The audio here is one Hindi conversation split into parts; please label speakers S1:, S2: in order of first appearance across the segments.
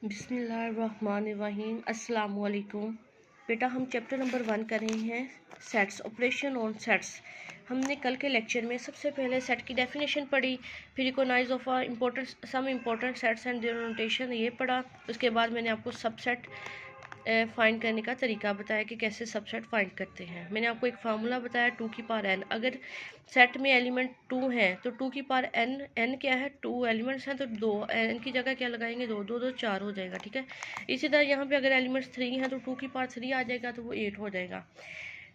S1: बिस्मिल्लाहिर्रहमानिर्रहीम अस्सलाम वालेकुम। बेटा हम चैप्टर नंबर 1 कर रहे हैं सेट्स, ऑपरेशन ऑन सेट्स। हमने कल के लेक्चर में सबसे पहले सेट की डेफिनेशन पढ़ी, फिर recognise of some important sets and their notation ये पढ़ा। उसके बाद मैंने आपको सबसेट फाइंड करने का तरीका बताया कि कैसे सबसेट फाइंड करते हैं। मैंने आपको एक फार्मूला बताया 2 की पावर n। अगर सेट में एलिमेंट 2 हैं तो 2 की पावर n क्या है, 2 एलिमेंट्स हैं तो 2 n की जगह क्या लगाएंगे, 2 2 2 4 हो जाएगा। ठीक है, इसी तरह यहाँ पे अगर एलिमेंट्स 3 हैं तो 2 की पावर 3 आ जाएगा तो वो 8 हो जाएगा।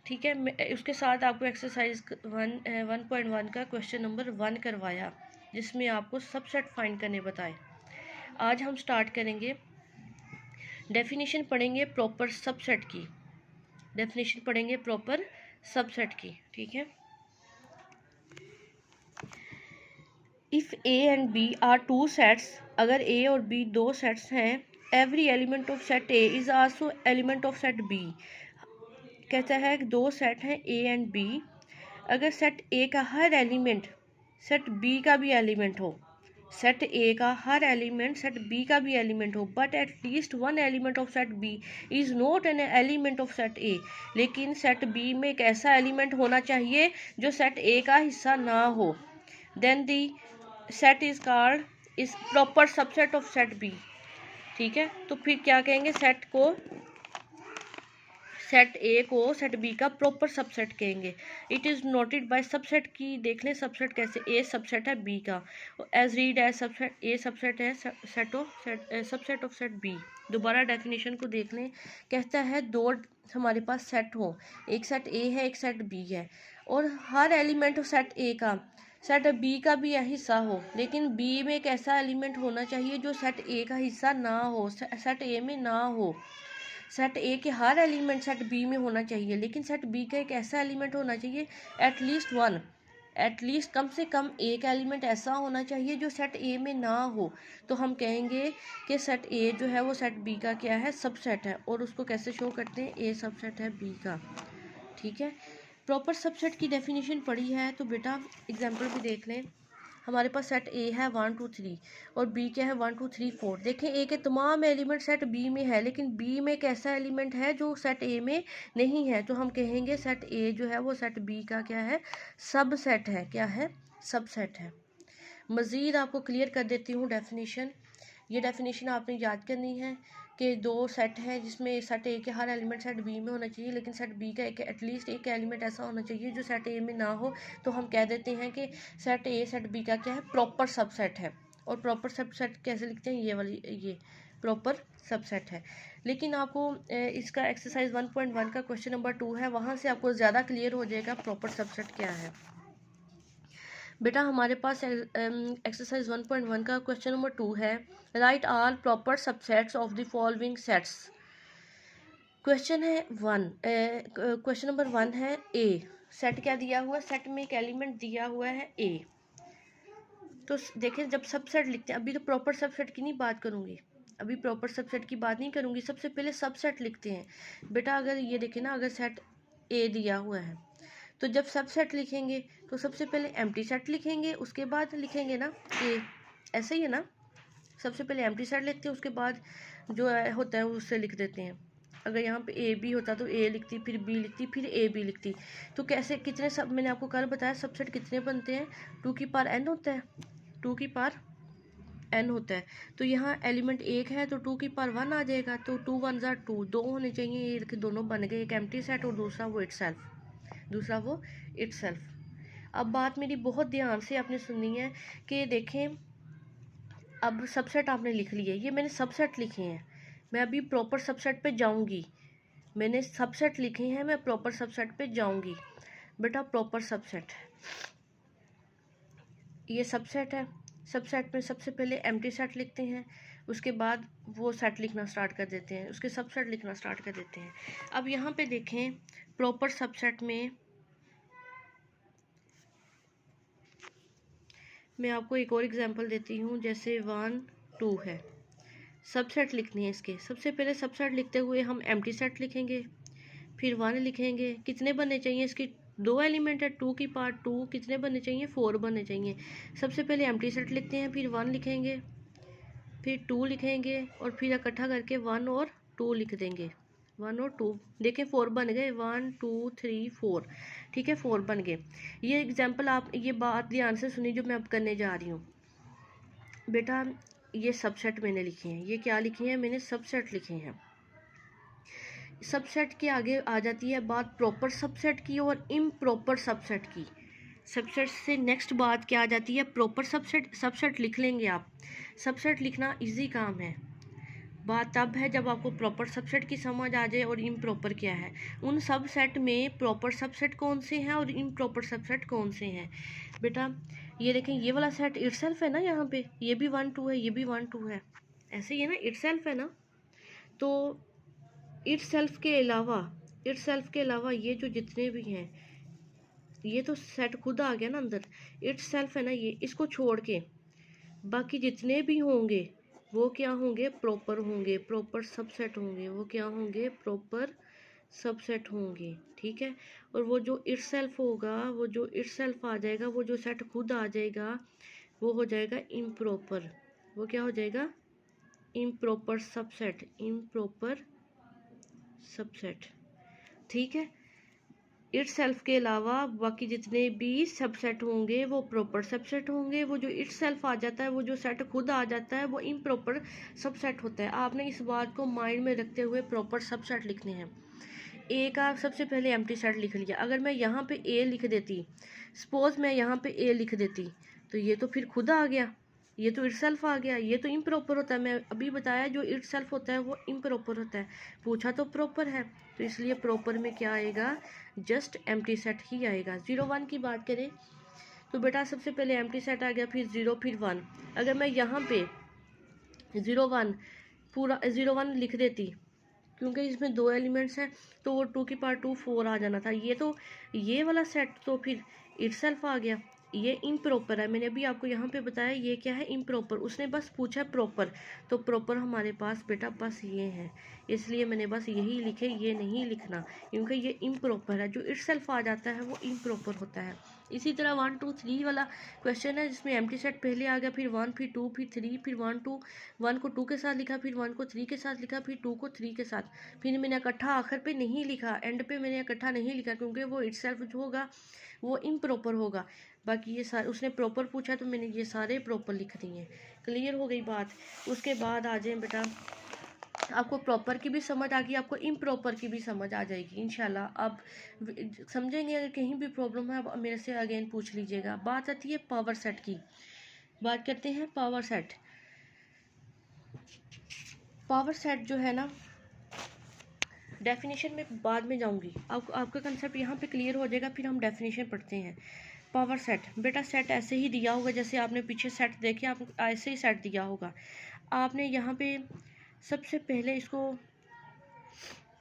S1: ठीक है, उसके साथ आपको एक्सरसाइज 1.1 का क्वेश्चन नंबर 1 करवाया जिसमें आपको सबसेट फाइंड करने बताए। आज हम स्टार्ट करेंगे, डेफिनेशन पढ़ेंगे प्रॉपर सबसेट की, डेफिनेशन पढ़ेंगे प्रॉपर सबसेट की। ठीक है, if A and B are 2 sets, अगर ए और बी 2 सेट्स हैं, every element of set A is also element of set B. कहता है कि 2 सेट हैं ए एंड बी, अगर सेट ए का हर एलिमेंट सेट बी का भी एलिमेंट हो, सेट ए का हर एलिमेंट सेट बी का भी एलिमेंट हो, but at least one element of set B is not an element of set A. लेकिन सेट बी में एक ऐसा एलिमेंट होना चाहिए जो सेट ए का हिस्सा ना हो, then the set is called is proper subset of set B. ठीक है, तो फिर क्या कहेंगे, सेट ए को सेट बी का प्रॉपर सबसेट कहेंगे। It is noted by subset की, देख लें सबसेट कैसे, ए सबसेट है बी का, as read as subset, A subset है सबसेट ऑफ सेट बी। दोबारा डेफिनेशन को देख लें, कहता है दो हमारे पास सेट हो, एक सेट ए है एक सेट बी है, और हर एलिमेंट सेट ए का सेट बी का भी हिस्सा हो, लेकिन बी में एक ऐसा एलिमेंट होना चाहिए जो सेट ए का हिस्सा ना हो, सेट ए में ना हो। सेट ए के हर एलिमेंट सेट बी में होना चाहिए, लेकिन सेट बी का एक ऐसा एलिमेंट होना चाहिए, एटलीस्ट कम से कम एक एलिमेंट ऐसा होना चाहिए जो सेट ए में ना हो। तो हम कहेंगे कि सेट ए जो है वो सेट बी का क्या है, सबसेट है। और उसको कैसे शो करते हैं, ए सबसेट है बी का। ठीक है, प्रॉपर सबसेट की डेफिनेशन पढ़ी है तो बेटा एग्जाम्पल भी देख लें। हमारे पास सेट ए है 1 2 3 और बी क्या है 1 2 3 4। देखें ए के तमाम एलिमेंट सेट बी में है, लेकिन बी में एक ऐसा एलिमेंट है जो सेट ए में नहीं है, तो हम कहेंगे सेट ए जो है वो सेट बी का क्या है, सबसेट है। क्या है, सबसेट है। मज़ीद आपको क्लियर कर देती हूँ डेफिनेशन। ये डेफिनेशन आपने याद करनी है कि 2 सेट हैं जिसमें सेट ए के हर एलिमेंट सेट बी में होना चाहिए, लेकिन सेट बी का एटलीस्ट एक एलिमेंट ऐसा होना चाहिए जो सेट ए में ना हो, तो हम कह देते हैं कि सेट ए सेट बी का क्या है, प्रॉपर सबसेट है। और प्रॉपर सबसेट कैसे लिखते हैं, ये वाली, ये प्रॉपर सबसेट है। लेकिन आपको इसका एक्सरसाइज 1.1 का क्वेश्चन नंबर 2 है, वहाँ से आपको ज़्यादा क्लियर हो जाएगा प्रॉपर सबसेट क्या है। बेटा हमारे पास एक्सरसाइज 1.1 का क्वेश्चन नंबर 2 है, right all proper subsets of the following sets. Question है क्वेश्चन नंबर 1 है ए, सेट क्या दिया हुआ है, सेट में एक एलिमेंट दिया हुआ है ए। तो देखें जब सबसेट लिखते हैं, अभी तो प्रॉपर सबसेट की नहीं बात करूंगी, अभी प्रॉपर सबसेट की बात नहीं करूंगी, सबसे पहले सबसेट लिखते हैं। बेटा अगर ये देखें ना, अगर सेट ए दिया हुआ है तो जब सबसेट लिखेंगे तो सबसे पहले एम्प्टी सेट लिखेंगे, उसके बाद लिखेंगे ना ए, ऐसे ही है ना, सबसे पहले एम्प्टी सेट लिखते हैं, उसके बाद जो होता है उससे लिख देते हैं। अगर यहाँ पे ए बी होता तो ए लिखती, फिर बी लिखती, फिर ए बी लिखती। तो कैसे, कितने सब, मैंने आपको कल बताया सबसेट कितने बनते हैं, 2 की पावर n होता है, 2 की पावर n होता है। तो यहाँ एलिमेंट एक है तो 2 की पावर 1 आ जाएगा, तो 2 1 ज़ा 2, 2 होने चाहिए, ये दोनों बन गए, एक एम्प्टी सेट और दूसरा वो इटसेल्फ। अब बात मेरी बहुत ध्यान से आपने सुननी है कि देखें, अब सबसेट आपने लिख लिए, ये मैंने सबसेट लिखे हैं, मैं अभी प्रॉपर सबसेट पे जाऊंगी, मैंने सबसेट लिखे हैं, मैं प्रॉपर सबसेट पे जाऊंगी। बेटा प्रॉपर सबसेट, ये सबसेट है, सबसेट में सबसे पहले एम्प्टी सेट लिखते हैं, उसके बाद वो सेट लिखना स्टार्ट कर देते हैं, उसके सबसेट लिखना स्टार्ट कर देते हैं। अब यहाँ पे देखें प्रॉपर सबसेट में मैं आपको एक और एग्जांपल देती हूँ, जैसे 1 2 है, सबसेट लिखनी है इसके। सबसे पहले सबसेट लिखते हुए हम एम्प्टी सेट लिखेंगे, फिर 1 लिखेंगे, कितने बनने चाहिए इसकी, 2 एलिमेंट है, 2 की पावर 2, कितने बनने चाहिए, 4 बनने चाहिए। सबसे पहले एम्प्टी सेट लिखते हैं, फिर 1 लिखेंगे, फिर 2 लिखेंगे और फिर इकट्ठा करके 1 और 2 लिख देंगे, 1 और 2। देखें 4 बन गए, 1 2 3 4, ठीक है 4 बन गए। ये एग्जाम्पल आप ये बात ध्यान से सुनिए जो मैं अब करने जा रही हूँ बेटा। ये सबसेट मैंने लिखे हैं, ये क्या लिखे हैं मैंने, सबसेट लिखे हैं। सबसेट के आगे आ जाती है बात प्रॉपर सबसेट की और इम्प्रॉपर सबसेट की। सबसेट से नेक्स्ट बात क्या आ जाती है, प्रॉपर सबसेट। सबसेट लिख लेंगे आप, सबसेट लिखना इजी काम है। बात तब है जब आपको प्रॉपर सबसेट की समझ आ जाए और इम्प्रॉपर क्या है। उन सबसेट में प्रॉपर सबसेट कौन से हैं और इम्प्रॉपर सबसेट कौन से हैं बेटा। ये देखें ये वाला सेट इटसेल्फ है ना, यहाँ पे ये भी 1 2 है, ये भी 1 2 है, ऐसे ही है ना, इटसेल्फ है ना। तो इटसेल्फ के अलावा ये जो जितने भी हैं, ये तो सेट खुद आ गया ना अंदर, इटसेल्फ है ना ये, इसको छोड़ के बाकी जितने भी होंगे वो क्या होंगे, प्रॉपर होंगे, प्रॉपर सबसेट होंगे। वो क्या होंगे, प्रॉपर सबसेट होंगे, ठीक है। और वो जो इटसेल्फ होगा, वो जो इटसेल्फ आ जाएगा, वो जो सेट खुद आ जाएगा, वो हो जाएगा इम्प्रॉपर। वो क्या हो जाएगा, इम्प्रॉपर सबसेट, इम्प्रॉपर सबसेट, ठीक है। इटसेल्फ के अलावा बाकी जितने भी सबसेट होंगे वो प्रॉपर सबसेट होंगे। वो जो इटसेल्फ आ जाता है, वो जो सेट खुद आ जाता है, वो इम्प्रॉपर सबसेट होता है। आपने इस बात को माइंड में रखते हुए प्रॉपर सबसेट लिखने हैं। ए का सबसे पहले एम्प्टी सेट लिख लिया। अगर मैं यहाँ पे ए लिख देती, सपोज मैं यहाँ पे ए लिख देती, तो ये तो फिर खुद आ गया, ये तो इटसेल्फ आ गया, ये तो इम्प्रॉपर होता है। मैं अभी बताया जो इटसेल्फ होता है वो इम्प्रॉपर होता है, पूछा तो प्रॉपर है, तो इसलिए प्रॉपर में क्या आएगा, जस्ट एम्प्टी सेट ही आएगा। 0 1 की बात करें तो बेटा सबसे पहले एम्प्टी सेट आ गया, फिर 0 फिर 1। अगर मैं यहाँ पे 0 1 पूरा 0 1 लिख देती, क्योंकि इसमें 2 एलिमेंट्स हैं तो वो 2 की पावर 2 4 आ जाना था। ये तो ये वाला सेट तो फिर इटसेल्फ आ गया, ये इम्प्रॉपर है। मैंने अभी आपको यहाँ पे बताया ये क्या है, इम्प्रॉपर। उसने बस पूछा प्रॉपर, तो प्रॉपर हमारे पास बेटा बस ये है, इसलिए मैंने बस यही लिखे, ये नहीं लिखना, क्योंकि ये इम्प्रॉपर है। जो इटसेल्फ आ जाता है वो इम्प्रॉपर होता है। इसी तरह 1 2 3 वाला क्वेश्चन है जिसमें एम्प्टी सेट पहले आ गया, फिर 1 फिर 2 फिर 3, फिर 1 2 1 को 2 के साथ लिखा, फिर 1 को 3 के साथ लिखा, फिर 2 को 3 के साथ, फिर मैंने इकट्ठा आखिर पे नहीं लिखा, एंड पे मैंने इकट्ठा नहीं लिखा, क्योंकि वो इटसेल्फ जो होगा वो इम्प्रॉपर होगा। बाकी ये सारे उसने प्रॉपर पूछा तो मैंने ये सारे प्रॉपर लिख दिए। क्लियर हो गई बात। उसके बाद आ जाए बेटा, आपको प्रॉपर की भी समझ आ गई, आपको इम्प्रॉपर की भी समझ आ जाएगी इंशाल्लाह। आप समझेंगे, अगर कहीं भी प्रॉब्लम है आप मेरे से अगेन पूछ लीजिएगा। बात आती है पावर सेट की, बात करते हैं पावर सेट। पावर सेट जो है ना, डेफिनेशन में बाद में जाऊंगी, आपका कंसेप्ट यहाँ पे क्लियर हो जाएगा, फिर हम डेफिनेशन पढ़ते हैं। पावर सेट बेटा, सेट ऐसे ही दिया होगा जैसे आपने पीछे सेट देखे, आप ऐसे ही सेट दिया होगा। आपने यहाँ पे सबसे पहले इसको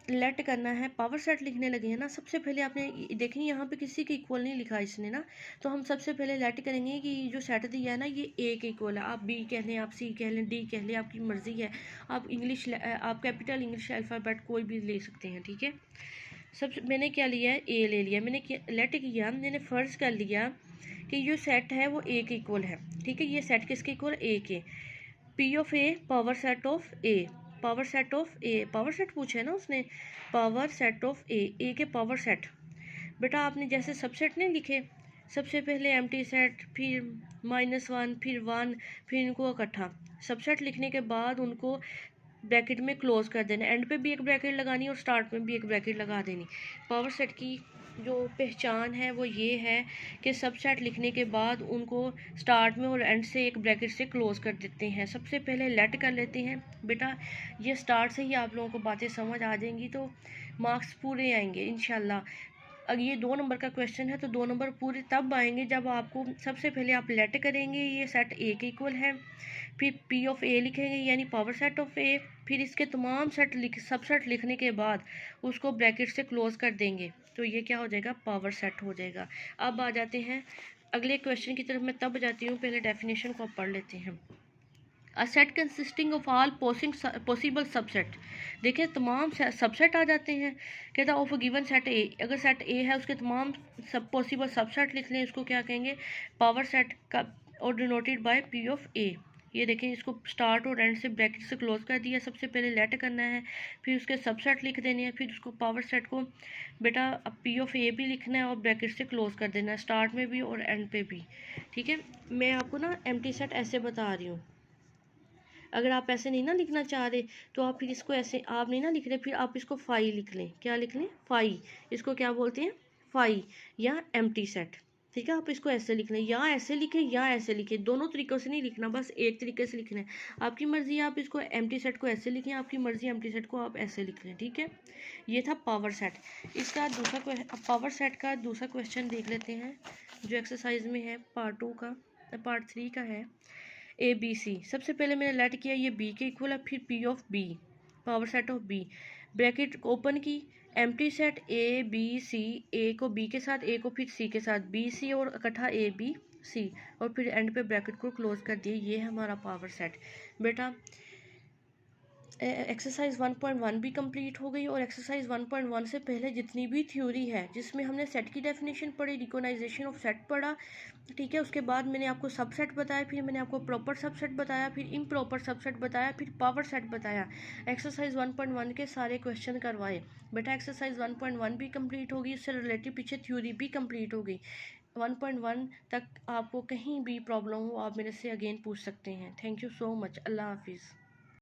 S1: लेट करना है, पावर सेट लिखने लगे हैं ना, सबसे पहले आपने देखें यहाँ पे किसी के इक्वल नहीं लिखा इसने ना, तो हम सबसे पहले लेट करेंगे कि जो सेट दिया है ना ये ए के इक्वल है। आप बी कह लें, आप सी कह लें, डी कह लें, आपकी मर्जी है। आप इंग्लिश, आप कैपिटल इंग्लिश अल्फ़ाबेट कोई भी ले सकते हैं, ठीक है। सब मैंने क्या लिया है, ए ले लिया, मैंने लेट किया, मैंने फ़र्ज़ कर लिया कि जो सेट है वो ए के इक्वल है, ठीक है। ये सेट किसके इक्वल, ए के। P of A power set of A, power set of A, power set पूछा है ना उसने, पावर सेट ऑफ ए के पावर सेट। बेटा आपने जैसे सबसेट नहीं लिखे, सबसे पहले एम्प्टी सेट, फिर -1, फिर 1, फिर इनको इकट्ठा। सबसेट लिखने के बाद उनको ब्रैकेट में क्लोज कर देना, एंड पे भी एक ब्रैकेट लगानी और स्टार्ट में भी एक ब्रैकेट लगा देनी। पावर सेट की जो पहचान है वो ये है कि सबसेट लिखने के बाद उनको स्टार्ट में और एंड से एक ब्रैकेट से क्लोज कर देते हैं। सबसे पहले लेट कर लेते हैं बेटा, ये स्टार्ट से ही आप लोगों को बातें समझ आ जाएंगी तो मार्क्स पूरे आएंगे इंशाल्लाह। अगर ये 2 नंबर का क्वेश्चन है तो 2 नंबर पूरे तब आएंगे जब आपको सबसे पहले आप लेट करेंगे ये सेट ए के इक्वल है, फिर पी ऑफ ए लिखेंगे यानी पावर सेट ऑफ ए, फिर इसके तमाम सबसेट लिखने के बाद उसको ब्रैकेट से क्लोज कर देंगे, तो ये क्या हो जाएगा, पावर सेट हो जाएगा। अब आ जाते हैं अगले क्वेश्चन की तरफ, मैं तब जाती हूँ, पहले डेफिनेशन को पढ़ लेते हैं। A set consisting of all possible subset, देखिए तमाम सबसेट आ जाते हैं। कहता ऑफ गिवन सेट ए, अगर सेट ए है उसके तमाम सब पॉसिबल सबसेट लिख लें, इसको क्या कहेंगे, पावर सेट का, और डिनोटेड बाय पी ऑफ ए। ये देखें, इसको स्टार्ट और एंड से ब्रैकेट से क्लोज कर दिया। सबसे पहले लेट करना है, फिर उसके सबसेट लिख देने हैं, फिर उसको पावर सेट को बेटा अब पी ऑफ ए भी लिखना है और ब्रैकेट से क्लोज कर देना है, स्टार्ट में भी और एंड पे भी। ठीक है, मैं आपको ना एम्प्टी सेट ऐसे बता रही हूँ। अगर आप ऐसे नहीं ना लिखना चाह रहे तो आप फिर इसको ऐसे आप नहीं ना लिख रहे, फिर आप इसको फाई लिख लें। क्या लिख लें? फाई। इसको क्या बोलते हैं? फाई या एम्प्टी सेट। ठीक है, आप इसको ऐसे लिख लें, या ऐसे लिखें या ऐसे लिखें, दोनों तरीक़ों से नहीं लिखना, बस एक तरीके से लिखना है। आपकी मर्ज़ी है, आप इसको एम्प्टी सेट को ऐसे लिखें, आपकी मर्ज़ी एम्प्टी सेट को आप ऐसे लिख लें। ठीक है, ये था पावर सेट। इसका दूसरा पावर सेट का दूसरा क्वेश्चन देख लेते हैं जो एक्सरसाइज में है, पार्ट 3 का है। ए बी सी, सबसे पहले मैंने लेट किया ये बी के इक्वल है, फिर P of B, power set of B, bracket open की, empty set A B C, A को बी के साथ, ए को फिर सी के साथ, बी सी और इकट्ठा ए बी सी, और फिर एंड पे ब्रैकेट को क्लोज कर दिए। ये है हमारा पावर सेट। बेटा एक्सरसाइज 1.1 भी कंप्लीट हो गई, और एक्सरसाइज 1.1 से पहले जितनी भी थ्योरी है जिसमें हमने सेट की डेफिनेशन पढ़ी, रिकॉग्नाइजेशन ऑफ सेट पढ़ा, ठीक है, उसके बाद मैंने आपको सबसेट बताया, फिर मैंने आपको प्रॉपर सबसेट बताया, फिर इम्प्रॉपर सबसेट बताया, फिर पावर सेट बताया। एक्सरसाइज 1.1 के सारे क्वेश्चन करवाए। बेटा एक्सरसाइज 1.1 भी कंप्लीट हो गई, उससे रिलेटेड पीछे थ्योरी भी कंप्लीट हो गई। 1.1 तक आपको कहीं भी प्रॉब्लम हो आप मेरे से अगेन पूछ सकते हैं। Thank you so much. अल्लाह हाफिज़।